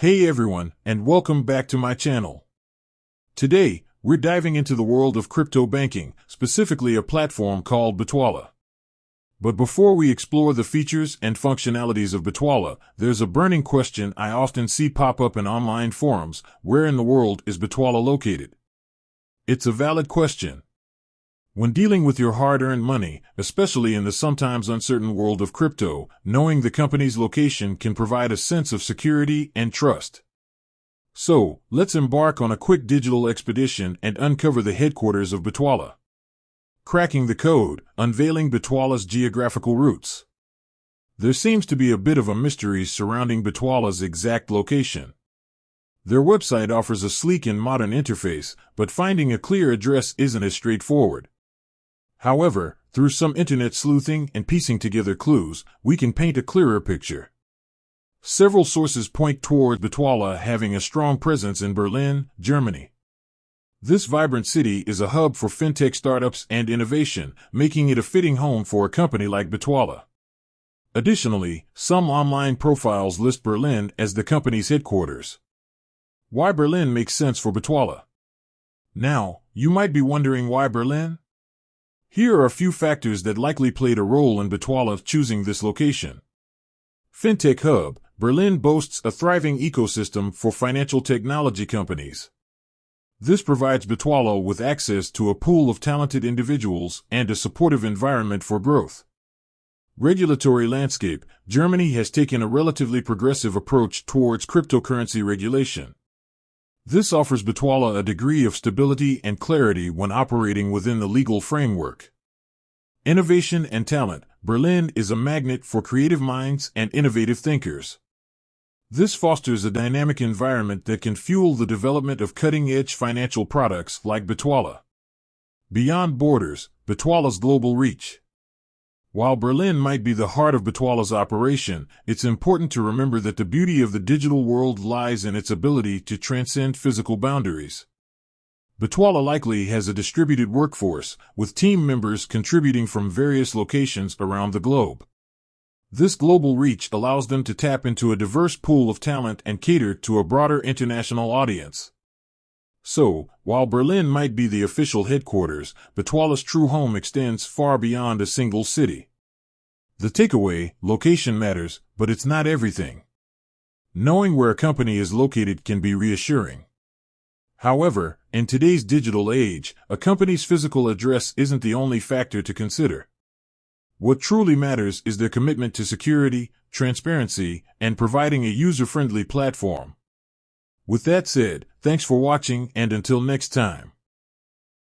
Hey everyone, and welcome back to my channel. Today, we're diving into the world of crypto banking, specifically a platform called Bitwala. But before we explore the features and functionalities of Bitwala, there's a burning question I often see pop up in online forums: where in the world is Bitwala located? It's a valid question. When dealing with your hard-earned money, especially in the sometimes uncertain world of crypto, knowing the company's location can provide a sense of security and trust. So, let's embark on a quick digital expedition and uncover the headquarters of Bitwala. Cracking the code, unveiling Bitwala's geographical roots. There seems to be a bit of a mystery surrounding Bitwala's exact location. Their website offers a sleek and modern interface, but finding a clear address isn't as straightforward. However, through some internet sleuthing and piecing together clues, we can paint a clearer picture. Several sources point toward Bitwala having a strong presence in Berlin, Germany. This vibrant city is a hub for fintech startups and innovation, making it a fitting home for a company like Bitwala. Additionally, some online profiles list Berlin as the company's headquarters. Why Berlin makes sense for Bitwala. Now, you might be wondering why Berlin? Here are a few factors that likely played a role in Bitwala choosing this location. Fintech hub, Berlin boasts a thriving ecosystem for financial technology companies. This provides Bitwala with access to a pool of talented individuals and a supportive environment for growth. Regulatory landscape, Germany has taken a relatively progressive approach towards cryptocurrency regulation. This offers Bitwala a degree of stability and clarity when operating within the legal framework. Innovation and talent, Berlin is a magnet for creative minds and innovative thinkers. This fosters a dynamic environment that can fuel the development of cutting-edge financial products like Bitwala. Beyond borders, Bitwala's global reach. While Berlin might be the heart of Bitwala's operation, it's important to remember that the beauty of the digital world lies in its ability to transcend physical boundaries. Bitwala likely has a distributed workforce, with team members contributing from various locations around the globe. This global reach allows them to tap into a diverse pool of talent and cater to a broader international audience. So, while Berlin might be the official headquarters, Bitwala's true home extends far beyond a single city. The takeaway: location matters, but it's not everything. Knowing where a company is located can be reassuring. However, in today's digital age, a company's physical address isn't the only factor to consider. What truly matters is their commitment to security, transparency, and providing a user-friendly platform. With that said, thanks for watching, and until next time.